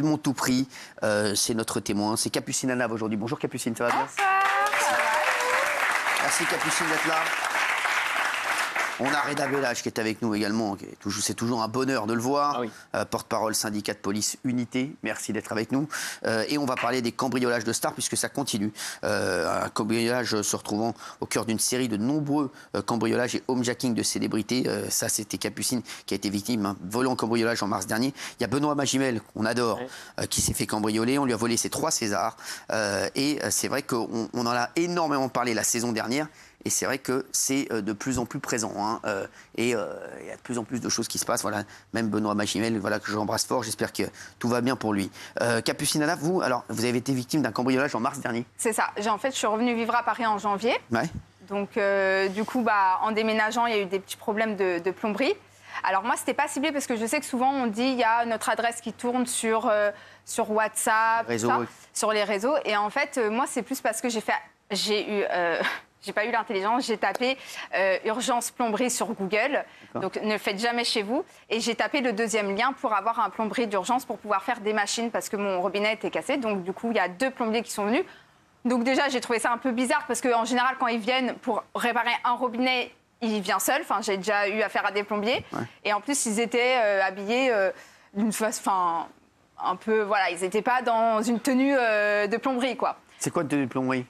mon tout prix. C'est notre témoin, c'est Capucine Anav aujourd'hui. Bonjour Capucine, ça va bien? Merci Capucine d'être là. On a Reda Bellage qui est avec nous également. C'est toujours un bonheur de le voir. Ah oui. Porte-parole syndicat de police Unité. Merci d'être avec nous. Et on va parler des cambriolages de stars puisque ça continue. Un cambriolage se retrouvant au cœur d'une série de nombreux cambriolages et homejacking de célébrités. Ça, c'était Capucine qui a été victime d'un volant cambriolage en mars dernier. Il y a Benoît Magimel, qu'on adore, qui s'est fait cambrioler. On lui a volé ses 3 Césars. Et c'est vrai qu'on en a énormément parlé la saison dernière. Et c'est vrai que c'est de plus en plus présent. Et il y a de plus en plus de choses qui se passent. Voilà, même Benoît Magimel, voilà, que j'embrasse fort. J'espère que tout va bien pour lui. Capucine Anav, vous avez été victime d'un cambriolage en mars dernier. C'est ça. En fait, je suis revenue vivre à Paris en janvier. Ouais. Donc, du coup, en déménageant, il y a eu des petits problèmes de plomberie. Alors moi, c'était pas ciblé parce que je sais que souvent, on dit il y a notre adresse qui tourne sur WhatsApp, sur les réseaux. Et en fait, moi, c'est plus parce que j'ai pas eu l'intelligence, j'ai tapé urgence plomberie sur Google, donc ne le faites jamais chez vous. Et j'ai tapé le 2e lien pour avoir un plombier d'urgence pour pouvoir faire des machines parce que mon robinet était cassé. Donc du coup, il y a 2 plombiers qui sont venus. Donc déjà, j'ai trouvé ça un peu bizarre parce qu'en général, quand ils viennent pour réparer un robinet, ils viennent seuls. Enfin, j'ai déjà eu affaire à des plombiers. Ouais. Et en plus, ils étaient habillés d'une façon, un peu, voilà, ils n'étaient pas dans une tenue de plomberie, quoi. C'est quoi une tenue de plomberie?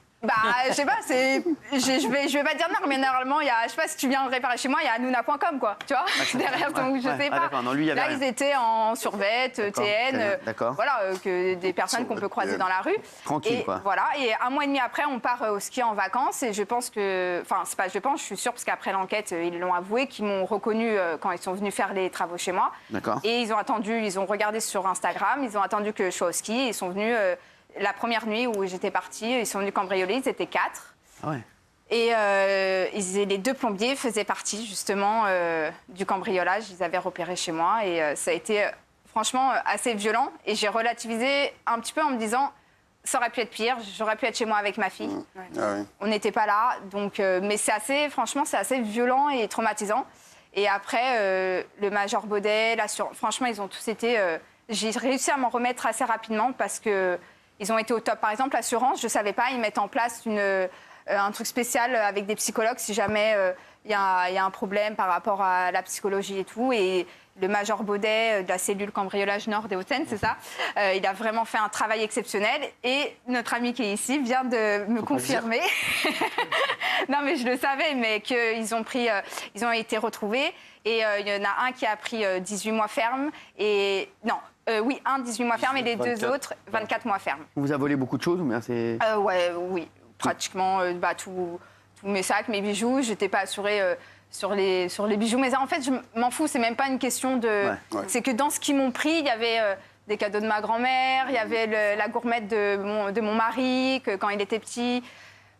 Je sais pas, je vais pas dire non, mais normalement, je sais pas, si tu viens réparer chez moi, il y a Hanouna.com, quoi, tu vois, derrière, donc je sais pas. Non, lui, là, ils étaient en survêt, TN, voilà, que des personnes qu'on peut croiser dans la rue. Tranquille, et, quoi. Voilà, et un mois et demi après, on part au ski en vacances, et je pense que, enfin, c'est pas je pense, je suis sûre, parce qu'après l'enquête, ils l'ont avoué, qu'ils m'ont reconnu quand ils sont venus faire les travaux chez moi. D'accord. Et ils ont regardé sur Instagram, ils ont attendu que je sois au ski, et ils sont venus... la première nuit où j'étais partie, ils sont venus cambrioler, ils étaient 4. Ah ouais. Et les 2 plombiers faisaient partie justement du cambriolage. Ils avaient repéré chez moi et ça a été franchement assez violent. Et j'ai relativisé un petit peu en me disant, ça aurait pu être pire, j'aurais pu être chez moi avec ma fille. Ouais. Ah ouais. On n'était pas là, donc, mais franchement, c'est assez violent et traumatisant. Et après, le major Baudet, franchement, ils ont tous été... j'ai réussi à m'en remettre assez rapidement parce que ils ont été au top. Par exemple, l'assurance, je ne savais pas, ils mettent en place un truc spécial avec des psychologues si jamais il y a un problème par rapport à la psychologie et tout. Et le major Baudet de la cellule cambriolage Nord des Hauts-de-Seine, c'est ça, il a vraiment fait un travail exceptionnel. Et notre ami qui est ici vient de me confirmer. Non, mais je le savais, mais qu'ils ont été retrouvés. Et il y en a un qui a pris 18 mois ferme. Et non. Oui, un 18 mois ferme et les 2 autres 24 mois ferme. On vous a volé beaucoup de choses ou bien c'est... Oui, pratiquement tous mes sacs, mes bijoux. Je n'étais pas assurée sur les bijoux. Mais en fait, je m'en fous, c'est même pas une question de... Ouais. C'est que dans ce qu'ils m'ont pris, il y avait des cadeaux de ma grand-mère, il y avait la gourmette de mon mari, quand il était petit.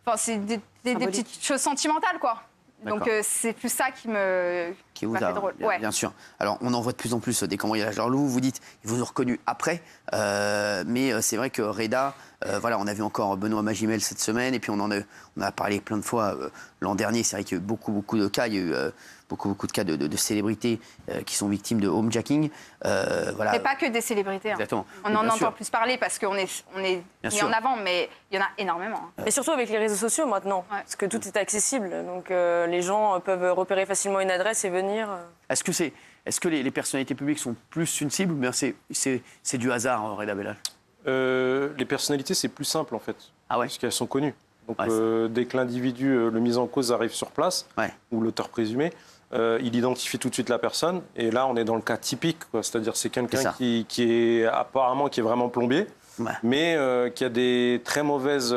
Enfin, c'est des petites choses sentimentales, quoi. Donc c'est plus ça qui vous a fait drôle. Bien sûr. Alors on en voit de plus en plus des cambriolages. Alors vous dites, ils vous ont reconnu après, mais c'est vrai que Reda, voilà, on a vu encore Benoît Magimel cette semaine, et puis on a parlé plein de fois l'an dernier. C'est vrai qu'il y a eu beaucoup de cas. Il y a eu beaucoup de cas de célébrités qui sont victimes de homejacking. Voilà. Mais pas que des célébrités. Exactement. On en entend plus parler parce qu'on est mis en avant, mais il y en a énormément. Et surtout avec les réseaux sociaux maintenant, parce que tout est accessible. Donc les gens peuvent repérer facilement une adresse et venir. Est-ce que les personnalités publiques sont plus une cible ou bien c'est du hasard, Reda Bellage? Les personnalités, c'est plus simple en fait, parce qu'elles sont connues. Donc dès que l'individu, le mis en cause, arrive sur place, ou l'auteur présumé, il identifie tout de suite la personne. Et là, on est dans le cas typique, c'est-à-dire c'est quelqu'un qui est vraiment plombier, mais qui a des très mauvaises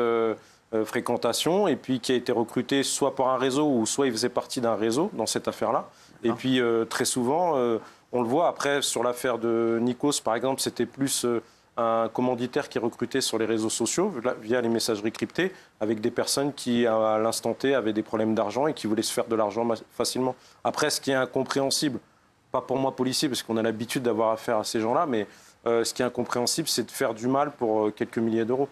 fréquentations, et puis qui a été recruté soit par un réseau, ou soit il faisait partie d'un réseau dans cette affaire-là. Et puis très souvent, on le voit après sur l'affaire de Nikos, par exemple, c'était plus un commanditaire qui est recruté sur les réseaux sociaux via les messageries cryptées, avec des personnes qui, à l'instant T, avaient des problèmes d'argent et qui voulaient se faire de l'argent facilement. Après, ce qui est incompréhensible, pas pour moi policier, parce qu'on a l'habitude d'avoir affaire à ces gens-là, mais ce qui est incompréhensible, c'est de faire du mal pour quelques milliers d'euros.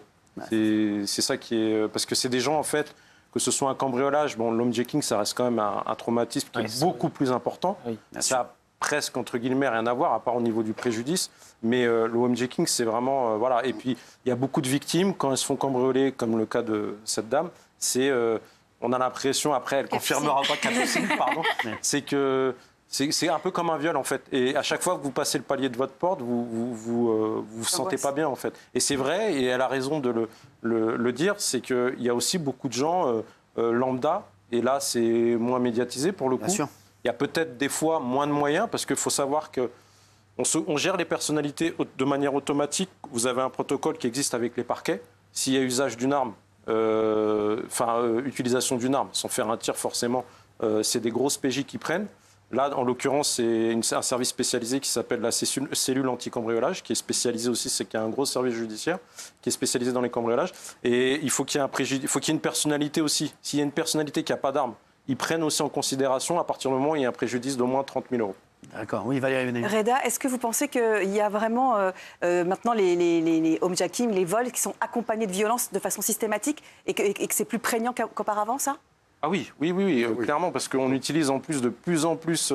C'est ça qui est... Parce que c'est des gens, en fait, que ce soit un cambriolage, bon, l'homejacking, ça reste quand même un traumatisme qui est beaucoup plus important. Ça presque, entre guillemets, rien à voir, à part au niveau du préjudice. Mais le homejacking, c'est vraiment... voilà. Et puis, il y a beaucoup de victimes, quand elles se font cambrioler, comme le cas de cette dame, c'est... on a l'impression, après, elle confirmera pas Capucine, pardon, c'est que c'est un peu comme un viol, en fait. Et à chaque fois que vous passez le palier de votre porte, vous sentez pas bien, en fait. Et c'est vrai, et elle a raison de le dire, c'est qu'il y a aussi beaucoup de gens lambda, et là, c'est moins médiatisé, pour le coup. Bien sûr. Il y a peut-être des fois moins de moyens, parce qu'il faut savoir que on gère les personnalités de manière automatique. Vous avez un protocole qui existe avec les parquets. S'il y a usage d'une arme, utilisation d'une arme, sans faire un tir forcément, c'est des grosses PJ qui prennent. Là, en l'occurrence, c'est un service spécialisé qui s'appelle la cellule anti-cambriolage, qui est spécialisée aussi, c'est qu'il y a un gros service judiciaire qui est spécialisé dans les cambriolages. Et il faut qu'il y ait une personnalité aussi. S'il y a une personnalité qui n'a pas d'arme, ils prennent aussi en considération à partir du moment où il y a un préjudice d'au moins 30 000 euros. D'accord, oui, Valérie Venet. Reda, est-ce que vous pensez qu'il y a vraiment maintenant les homejacking, les vols qui sont accompagnés de violence de façon systématique et que c'est plus prégnant qu'auparavant, ça ? Ah oui, clairement, parce qu'on utilise en plus de plus en plus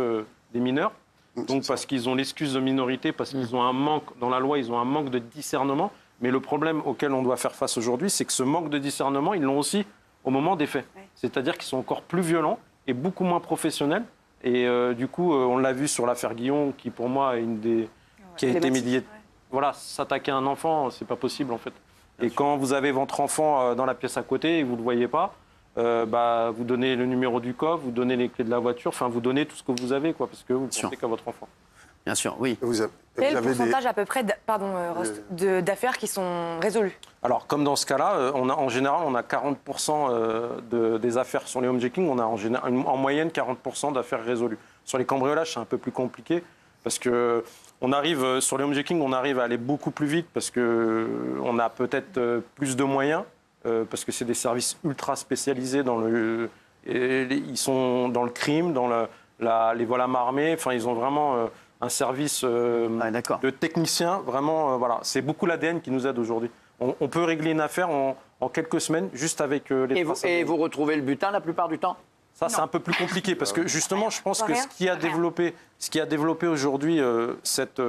des mineurs, donc parce qu'ils ont l'excuse de minorité, parce qu'ils ont un manque, dans la loi, ils ont un manque de discernement. Mais le problème auquel on doit faire face aujourd'hui, c'est que ce manque de discernement, ils l'ont aussi au moment des faits. Ouais. C'est-à-dire qu'ils sont encore plus violents et beaucoup moins professionnels. Et du coup, on l'a vu sur l'affaire Guillon, qui pour moi est qui a été médiée. Ouais. Voilà, s'attaquer à un enfant, c'est pas possible en fait. Et quand vous avez votre enfant dans la pièce à côté et vous le voyez pas, vous donnez le numéro du coffre, vous donnez les clés de la voiture, enfin vous donnez tout ce que vous avez, quoi, parce que vous pensez qu'à votre enfant. Bien sûr, oui. Quel pourcentage à peu près d'affaires qui sont résolues? Alors, comme dans ce cas-là, en général, on a 40% des affaires sur les homejacking, on a en moyenne 40% d'affaires résolues. Sur les cambriolages, c'est un peu plus compliqué, parce que sur les homejacking, on arrive à aller beaucoup plus vite, parce qu'on a peut-être plus de moyens, parce que c'est des services ultra spécialisés ils sont dans le crime, dans les vols à main armée, enfin, ils ont vraiment... un service de technicien, vraiment, voilà. C'est beaucoup l'ADN qui nous aide aujourd'hui. On peut régler une affaire en quelques semaines, juste avec les traces. Et vous retrouvez le butin la plupart du temps? Ça, c'est un peu plus compliqué, parce que justement, je pense que ce qui a développé aujourd'hui cette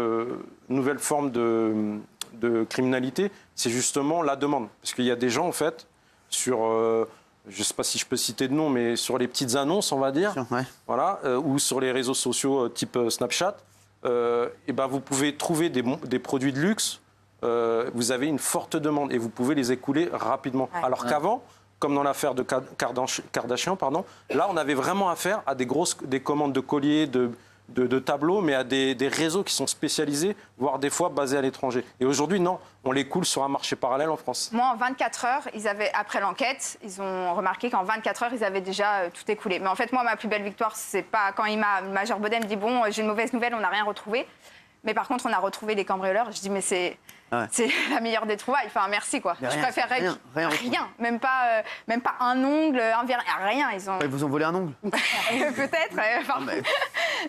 nouvelle forme de criminalité, c'est justement la demande. Parce qu'il y a des gens, en fait, sur... je ne sais pas si je peux citer de nom, mais sur les petites annonces, on va dire, voilà, ou sur les réseaux sociaux type Snapchat, vous pouvez trouver des produits de luxe, vous avez une forte demande et vous pouvez les écouler rapidement. Ouais. Alors qu'avant, comme dans l'affaire de Kardashian, là on avait vraiment affaire à des commandes de colliers, de tableaux, mais à des réseaux qui sont spécialisés, voire des fois basés à l'étranger. Et aujourd'hui, non, on les coule sur un marché parallèle en France. Moi, en 24 heures, après l'enquête, ils ont remarqué qu'en 24 heures, ils avaient déjà tout écoulé. Mais en fait, moi, ma plus belle victoire, c'est pas quand le major Baudet me dit « Bon, j'ai une mauvaise nouvelle, on n'a rien retrouvé ». Mais par contre, on a retrouvé les cambrioleurs. Je dis « Mais c'est la meilleure des trouvailles. Enfin, merci, quoi. Je préférerais rien. Même pas un ongle, un verre, rien. Ils vous ont volé un ongle? Peut-être.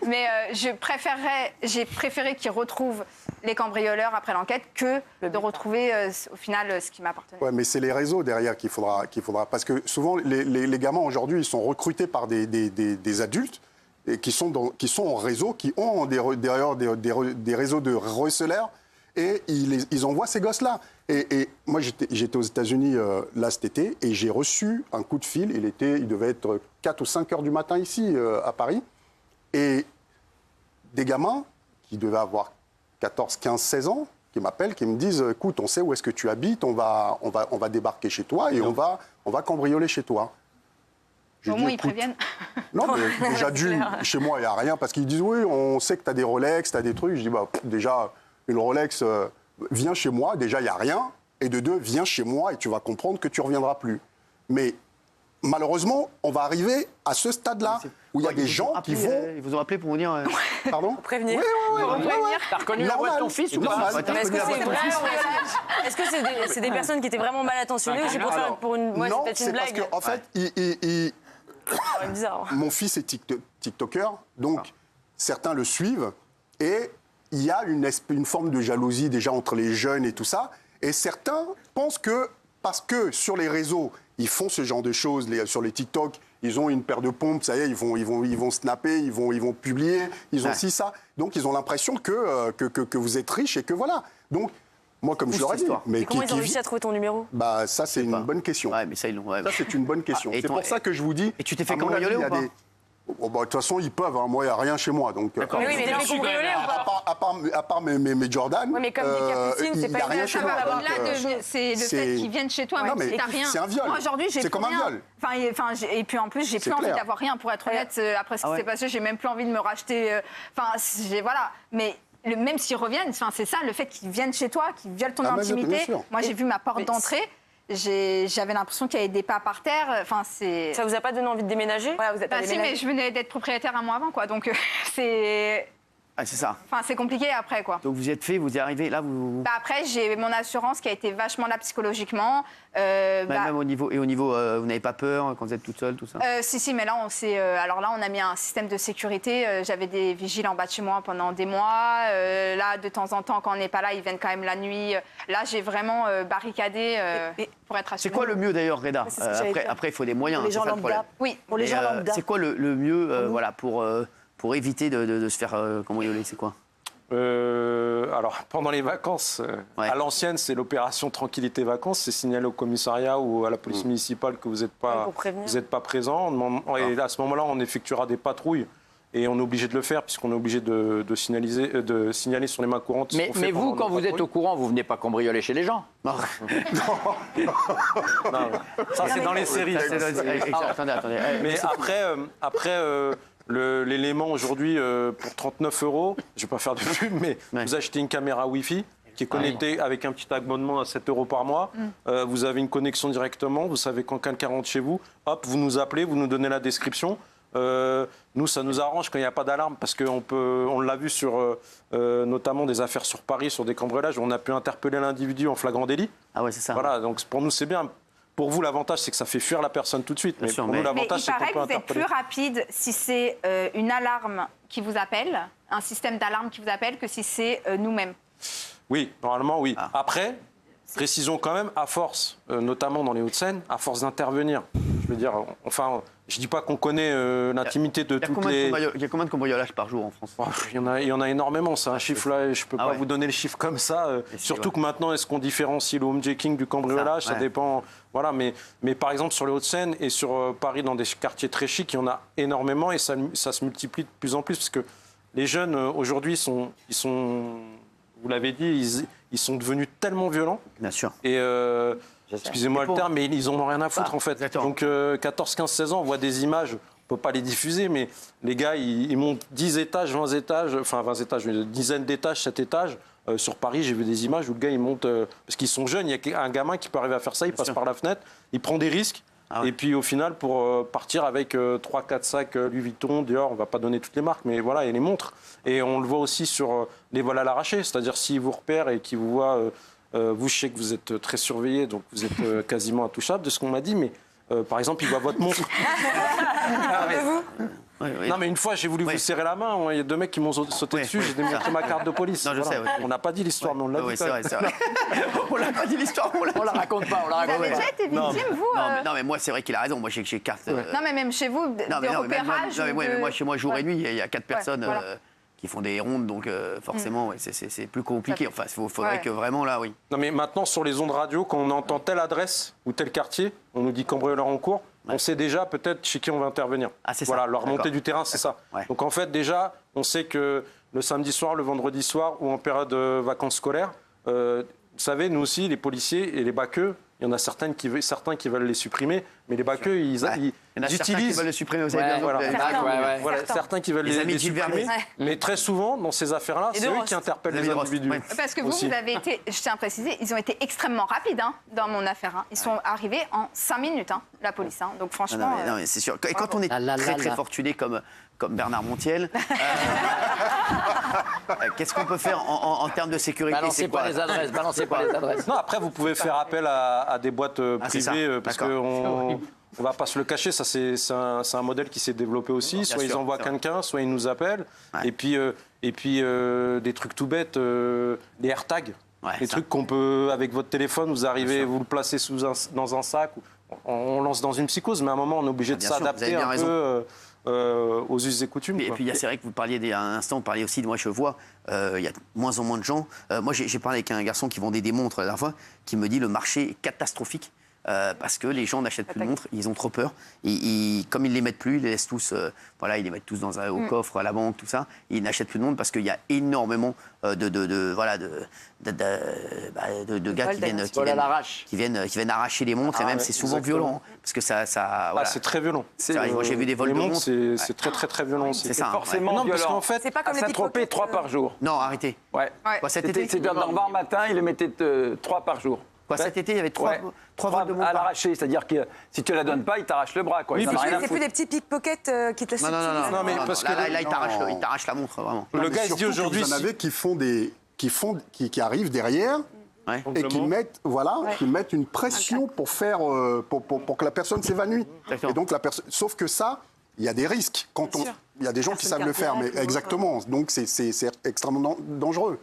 Mais j'ai préféré qu'ils retrouvent les cambrioleurs après l'enquête que de retrouver au final ce qui m'appartenait. Ouais, mais c'est les réseaux derrière qu'il faudra... Parce que souvent, les gamins aujourd'hui, ils sont recrutés par des adultes et qui sont en réseau, qui ont derrière des réseaux de receleurs. Et ils envoient ces gosses-là. Et moi, j'étais aux États-Unis là cet été et j'ai reçu un coup de fil. Il devait être 4 ou 5 heures du matin ici, à Paris. Et des gamins qui devaient avoir 14, 15, 16 ans qui m'appellent, qui me disent « Écoute, on sait où est-ce que tu habites, on va débarquer chez toi et on va cambrioler chez toi. » Au moins, ils préviennent. Non, mais déjà, chez moi, il n'y a rien. Parce qu'ils disent « Oui, on sait que tu as des Rolex, tu as des trucs. » Je dis « Déjà... une Rolex, viens chez moi, déjà, il n'y a rien. Et de deux, viens chez moi et tu vas comprendre que tu ne reviendras plus. Mais malheureusement, on va arriver à ce stade-là où il y a des gens qui vont... Ils vous ont appelé pour vous dire... Pardon? Pour prévenir. Oui. T'as reconnu la voix de ton fils ou pas? Est-ce que c'est des personnes qui étaient vraiment mal intentionnées ou c'est pour une... Moi, non, c'est peut-être une blague. Parce qu'en fait, bizarre. Mon fils est TikToker, donc certains le suivent et... il y a une forme de jalousie déjà entre les jeunes et tout ça. Et certains pensent que, parce que sur les réseaux, ils font ce genre de choses, sur les TikTok, ils ont une paire de pompes, ça y est, ils vont snapper, ils vont publier, ils ont ça. Donc ils ont l'impression que vous êtes riche et que voilà. Donc moi, comme je leur ai dit. Mais comment ils ont réussi à trouver ton numéro? Bah ça, c'est une bonne question. Ouais, mais ça, ils l'ont. Ouais, ça, c'est une bonne question. C'est pour ça que je vous dis. Et tu t'es fait cambrioler ou pas? Oh, bah, de toute façon, ils peuvent. Hein. Moi, il n'y a rien chez moi. Donc, oui, mais t'es fait cambrioler ou pas? À part mes Jordan. Oui, mais comme dit Capucine, c'est pas rien chez moi. C'est le fait qu'ils viennent chez toi, mais t'as rien. C'est un viol. Moi, aujourd'hui, j'ai c'est comme un viol. Et puis en plus, j'ai plus envie d'avoir rien, pour être honnête. Après ce qui s'est passé, j'ai même plus envie de me racheter. Voilà. Mais même s'ils reviennent, c'est ça, le fait qu'ils viennent chez toi, qu'ils violent ton intimité. Moi, j'ai vu ma porte d'entrée. J'avais l'impression qu'il y avait des pas par terre. Ça vous a pas donné envie de déménager? Vous êtes pas déménagé. Si, mais je venais d'être propriétaire un mois avant, quoi. Donc c'est. Ah, c'est ça. C'est compliqué après, quoi. Donc vous y êtes fait, vous y arrivez, là vous. Après, j'ai mon assurance qui a été vachement là psychologiquement. Même au niveau, vous n'avez pas peur quand vous êtes toute seule, tout ça? Si, mais là alors là, on a mis un système de sécurité. J'avais des vigiles en bas de chez moi pendant des mois. Là, de temps en temps, quand on n'est pas là, ils viennent quand même la nuit. Là, j'ai vraiment barricadé pour être assurée. C'est quoi le mieux d'ailleurs, Reda? Après, il faut des moyens. Pour les gens lambda. Oui, pour les gens lambda. C'est quoi le mieux, voilà, pour éviter de se faire cambrioler? C'est quoi? Alors, pendant les vacances, à l'ancienne, c'est l'opération Tranquillité Vacances. C'est signaler au commissariat ou à la police municipale que vous n'êtes pas présent. Et à ce moment-là, on effectuera des patrouilles. Et on est obligé de le faire, puisqu'on est obligé de signaler sur les mains courantes. Mais vous, quand vous êtes au courant, vous ne venez pas cambrioler chez les gens? Non. Ça, c'est dans les séries. Attendez. Mais après l'élément aujourd'hui, pour 39 €, je ne vais pas faire de pub, mais vous achetez une caméra Wi-Fi qui est connectée avec un petit abonnement à 7 € par mois. Vous avez une connexion directement, vous savez quand quelqu'un rentre chez vous, hop, vous nous appelez, vous nous donnez la description. Nous, ça nous arrange quand il n'y a pas d'alarme, parce qu'on l'a vu sur notamment des affaires sur Paris, sur des cambriolages, où on a pu interpeller l'individu en flagrant délit. Ah ouais, c'est ça. Voilà, donc pour nous, c'est bien. Pour vous, l'avantage, c'est que ça fait fuir la personne tout de suite. Mais pour nous, l'avantage, c'est qu'on peut interpeller. Il paraît que vous êtes plus rapide si c'est une alarme qui vous appelle, un système d'alarme qui vous appelle, que si c'est nous-mêmes. Oui, normalement, oui. Après, précisons quand même, à force, notamment dans les Hauts-de-Seine, à force d'intervenir, je veux dire, je ne dis pas qu'on connaît l'intimité de toutes les... Il y a combien de cambriolages par jour en France? Il y en a énormément, c'est un chiffre là, je ne peux pas vous donner le chiffre comme ça. Surtout que maintenant, est-ce qu'on différencie le homejacking du cambriolage? Ça dépend. Voilà, mais par exemple, sur les Hauts-de-Seine et sur Paris, dans des quartiers très chics, il y en a énormément et ça se multiplie de plus en plus, parce que les jeunes, aujourd'hui, ils sont, vous l'avez dit, ils sont devenus tellement violents. Bien sûr. Et excusez-moi le terme, mais ils n'en ont rien à foutre en fait. Exactement. Donc 14, 15, 16 ans, on voit des images, on ne peut pas les diffuser, mais les gars, ils montent 10 étages, 20 étages, enfin 20 étages, une dizaine d'étages, 7 étages. Sur Paris, j'ai vu des images où le gars, il monte, parce qu'ils sont jeunes, il y a un gamin qui peut arriver à faire ça, il passe par la fenêtre, il prend des risques. Et puis au final, pour partir avec 3, 4 sacs Louis Vuitton, Dior, on ne va pas donner toutes les marques, mais voilà, et les montres. Et on le voit aussi sur les vols à l'arraché, c'est-à-dire s'ils vous repèrent et qu'ils vous voient, vous, je sais que vous êtes très surveillés, donc vous êtes quasiment intouchables de ce qu'on m'a dit, mais par exemple, ils voient votre montre. Non, mais une fois, j'ai voulu vous serrer la main. Il y a 2 mecs qui m'ont sauté dessus. J'ai démontré ma carte de police. Non, je sais, On n'a pas dit l'histoire, mais on l'a dit. C'est vrai. On l'a pas dit l'histoire. On la raconte pas. Vous avez déjà été victime, vous? Non, mais moi, c'est vrai qu'il a raison. Moi, j'ai carte. Non, mais même chez vous, des repérages. Moi, chez moi, jour et nuit, il y a 4 personnes qui font des rondes, donc forcément, c'est plus compliqué. Enfin, il faudrait que vraiment, là, oui. Non, mais maintenant, sur les ondes radio, quand on entend telle adresse ou tel quartier, on nous dit cambrioleur en cours. On sait déjà peut-être chez qui on va intervenir. Ah, c'est voilà, ça. leur montée du terrain, c'est ça. Ouais. Donc en fait, déjà, on sait que le samedi soir, le vendredi soir ou en période de vacances scolaires, vous savez, nous aussi, les policiers et les baqueux, il y en a certains qui veulent les supprimer, mais les baqueux, ils utilisent... qui veulent les supprimer, vous avez Voilà, certains qui veulent les supprimer, mais très souvent, dans ces affaires-là, c'est eux qui interpellent les individus. Parce que vous avez été, je tiens à préciser, ils ont été extrêmement rapides dans mon affaire. Ils sont arrivés en 5 minutes, la police. Donc franchement... Non, mais c'est sûr. Et quand on est très fortuné comme Bernard Montiel, qu'est-ce qu'on peut faire en termes de sécurité? Balancez pas les adresses. Non, après, vous pouvez faire appel à des boîtes privées, parce qu'on ne va pas se le cacher, ça c'est un modèle qui s'est développé aussi. Soit ils envoient quelqu'un, soit ils nous appellent. Et puis des trucs tout bêtes, les AirTags. Des trucs qu'on peut, avec votre téléphone, vous arrivez, vous le placez dans un sac. on lance dans une psychose, mais à un moment, on est obligé de s'adapter un peu aux us et coutumes. Et puis, c'est vrai que vous parliez, à un instant, vous parliez aussi de moi, je vois, il y a de moins en moins de gens. Moi, j'ai parlé avec un garçon qui vendait des montres la dernière fois, qui me dit le marché est catastrophique. Parce que les gens n'achètent plus de montres, ils ont trop peur. Comme ils les mettent plus, ils les laissent tous, ils les mettent tous au coffre, à la banque, tout ça. Ils n'achètent plus de montres parce qu'il y a énormément de gars qui viennent arracher les montres et même c'est souvent violent parce que ça. Voilà. C'est très violent. Moi j'ai vu des vols de montres. C'est très très très violent aussi. C'est ça. Forcément violent. Parce qu'en fait, c'est pas comme les Saint-Tropez 3 par jour. Non, arrêtez. Ouais. Cet été. C'est dans le matin, il le mettait 3 par jour. Cet été, il y avait 3 vols de montres à l'arraché, c'est-à-dire que si tu la donnes pas, il t'arrache le bras. Oui, c'est plus des petits pickpockets qui te laissent. Non, mais parce que là, il t'arrache la montre vraiment. Le gars se dit aujourd'hui, il y en avait qui arrivent derrière. Ouais. Et qui mettent une pression pour faire pour que la personne s'évanouisse. Et donc sauf que ça, il y a des risques il y a des gens qui savent le faire, mais exactement. Donc c'est extrêmement dangereux.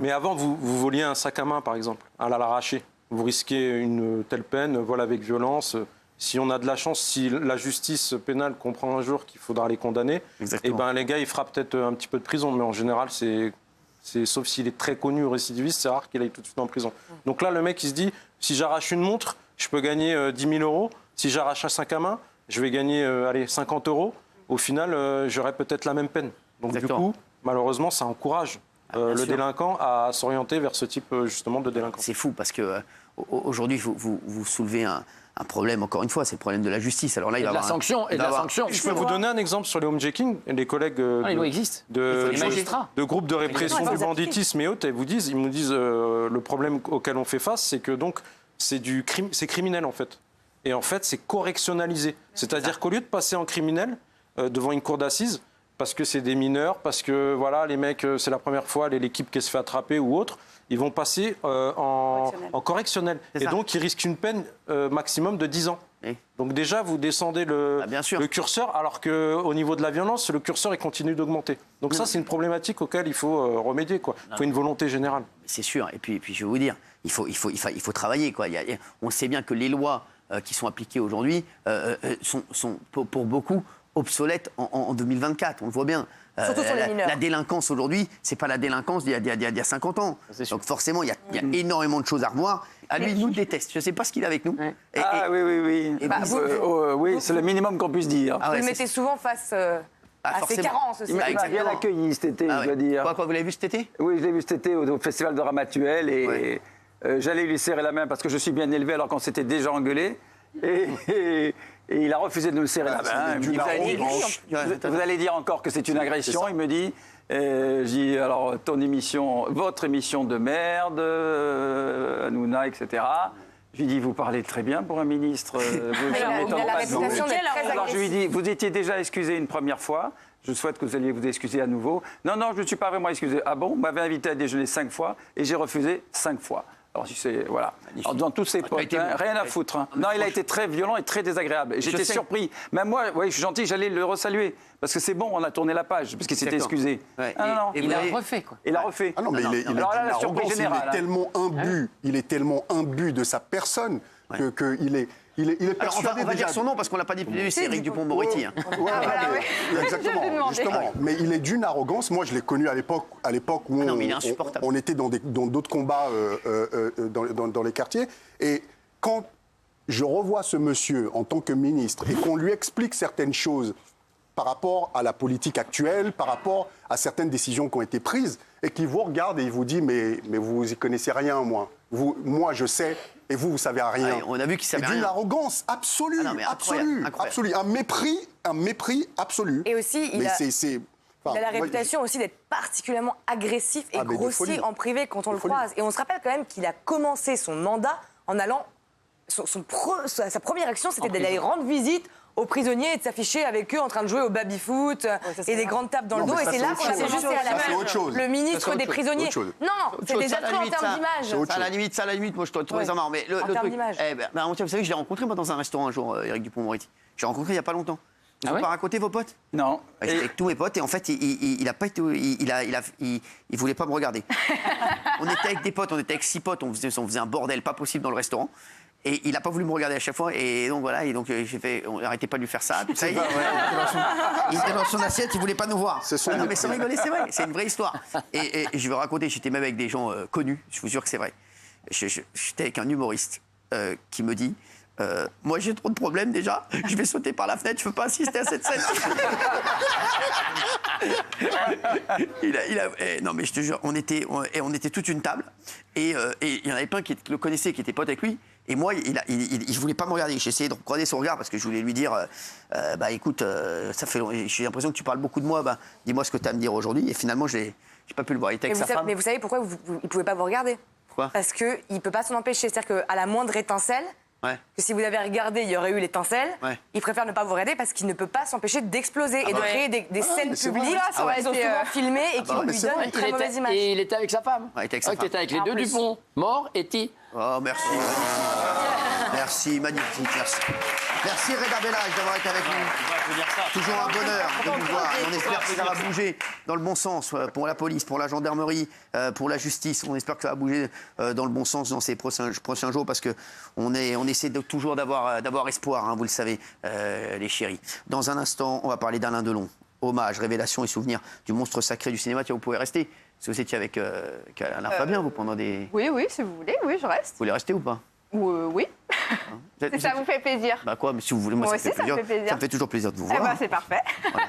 Mais avant, vous voliez un sac à main, par exemple, à l'arraché. Vous risquez une telle peine, vol avec violence. Si on a de la chance, si la justice pénale comprend un jour qu'il faudra les condamner, et ben les gars, il fera peut-être un petit peu de prison, mais en général, sauf s'il est très connu ou récidiviste, c'est rare qu'il aille tout de suite en prison. Donc là, le mec, il se dit, si j'arrache une montre, je peux gagner 10 000 euros. Si j'arrache un sac à main, je vais gagner 50 euros. Au final, j'aurai peut-être la même peine. Donc du coup, malheureusement, ça encourage le délinquant à s'orienter vers ce type justement de délinquance. C'est fou parce que aujourd'hui, vous soulevez un problème, encore une fois, c'est le problème de la justice. Alors là, il va y avoir sanction. Je peux vous donner un exemple sur les homejacking. Les collègues de groupes de répression du banditisme et autres, ils me disent le problème auquel on fait face, c'est que donc c'est criminel en fait. Et en fait, c'est correctionnalisé. C'est-à-dire qu'au lieu de passer en criminel devant une cour d'assises, parce que c'est des mineurs, parce que voilà, les mecs, c'est la première fois, l'équipe qui se fait attraper ou autre, ils vont passer en correctionnel. Et donc, ils risquent une peine maximum de 10 ans. Oui. Donc déjà, vous descendez le curseur, alors qu'au niveau de la violence, le curseur il continue d'augmenter. Donc ça, c'est une problématique auquel il faut remédier. Il faut une volonté générale. C'est sûr. Et puis je vais vous dire, il faut travailler. On sait bien que les lois qui sont appliquées aujourd'hui sont pour beaucoup obsolètes en 2024. On le voit bien. Surtout sur les mineurs. La délinquance aujourd'hui, c'est pas la délinquance d'il y a 50 ans. Donc forcément, il y a énormément de choses à revoir. Lui, il nous déteste. Je ne sais pas ce qu'il a avec nous. Oui. Oui, c'est le minimum qu'on puisse dire. Vous le mettez souvent face à ses carences aussi. Il m'a bien accueilli cet été, je dois dire. Quoi, vous l'avez vu cet été? Oui, je l'ai vu cet été au Festival de Ramatuelle et j'allais lui serrer la main parce que je suis bien élevé alors qu'on s'était déjà engueulé. Et il a refusé de nous serrer la main. Vous allez dire encore que c'est une agression. Il me dit, alors votre émission de merde, Hanouna, etc. Je lui dis, vous parlez très bien pour un ministre. Alors je lui dis, vous étiez déjà excusé une première fois. Je souhaite que vous alliez vous excuser à nouveau. Non, je ne suis pas vraiment excusé. Ah bon, vous m'avez invité à déjeuner 5 fois et j'ai refusé 5 fois. Alors, voilà. Alors, dans tous ces potes, rien à foutre. Non, il a été très violent et très désagréable. J'étais surpris. Même moi, je suis gentil, j'allais le resaluer. Parce que c'est bon, on a tourné la page, parce qu'il s'était excusé. Ouais. Il a refait, quoi. Il a refait. Ah non, mais il est tellement imbu de sa personne qu'il est... Il est persuadé. On va dire son nom parce qu'on l'a pas dit plus, c'est Éric Dupond-Moretti. Exactement, justement. Mais il est d'une arrogance. Moi, je l'ai connu à l'époque où on était dans d'autres combats dans les quartiers. Et quand je revois ce monsieur en tant que ministre et qu'on lui explique certaines choses par rapport à la politique actuelle, par rapport à certaines décisions qui ont été prises, et qu'il vous regarde et il vous dit mais vous y connaissez rien, moi je sais. Et vous savez rien. On a vu qu'il savait rien. D'une arrogance absolue, absolue. Un mépris absolu. Et aussi, il a la réputation aussi d'être particulièrement agressif et grossier en privé quand on le croise. Et on se rappelle quand même qu'il a commencé son mandat en allant... Sa première action, c'était d'aller rendre visite aux prisonniers et de s'afficher avec eux en train de jouer au baby-foot et des grandes tapes dans le dos. Et c'est là qu'on a juste à la main le ministre des prisonniers. Non, c'est des atouts en termes d'image. Ça, à la limite, moi je trouvais ça marrant. Mais le truc, vous savez que je l'ai rencontré moi dans un restaurant un jour, Éric Dupond-Moretti. J'ai rencontré il n'y a pas longtemps. Vous n'avez pas raconté vos potes? Non. J'étais avec tous mes potes et en fait, il voulait pas me regarder. On était avec des potes, on était avec 6 potes, on faisait un bordel pas possible dans le restaurant. Et il n'a pas voulu me regarder à chaque fois. Et donc voilà, j'ai fait, arrêtez pas de lui faire ça. Tout ça il était dans son assiette, il voulait pas nous voir. Non, mais sans rigoler, c'est vrai, c'est une vraie histoire. Et je vais raconter, j'étais même avec des gens connus, je vous jure que c'est vrai. J'étais avec un humoriste qui me dit, moi j'ai trop de problèmes déjà, je vais sauter par la fenêtre, je ne peux pas assister à cette scène. Non mais je te jure, on était toute une table et il y en avait pas un qui le connaissait, qui était pote avec lui. Et moi, il voulait pas me regarder. J'ai essayé de regarder son regard parce que je voulais lui dire, écoute, j'ai l'impression que tu parles beaucoup de moi, dis-moi ce que tu as à me dire aujourd'hui. Et finalement, j'ai pas pu le voir. Il était avec sa femme. Mais vous savez pourquoi il pouvait pas vous regarder? Pourquoi? Parce qu'il peut pas s'en empêcher. C'est-à-dire qu'à la moindre étincelle, que si vous avez regardé, il y aurait eu l'étincelle. Il préfère ne pas vous regarder parce qu'il ne peut pas s'empêcher d'exploser et de créer des scènes publiques qui sont souvent filmées et qui lui donnent une très mauvaise image. Et il était avec sa femme. Il était avec sa femme. Il était avec les deux Dupont, mort et Ti. Oh, merci. Merci, magnifique, merci. Merci Reda Bellage d'avoir été avec nous. Toujours un bonheur de vous voir. On espère que ça va bouger dans le bon sens pour la police, pour la gendarmerie, pour la justice. On espère que ça va bouger dans le bon sens dans ces prochains jours parce qu'on essaie toujours d'avoir espoir, hein, vous le savez, les chéris. Dans un instant, on va parler d'Alain Delon. Hommage, révélation et souvenir du monstre sacré du cinéma. Tiens, vous pouvez rester. Si vous étiez avec Alain Fabien, vous, pendant des... Oui, si vous voulez, oui, je reste. Vous voulez rester ou pas? Oui. Si ça vous fait plaisir. Bah quoi, mais si vous voulez, moi ça me fait plaisir. Ça me fait toujours plaisir de vous voir. C'est parfait. Voilà.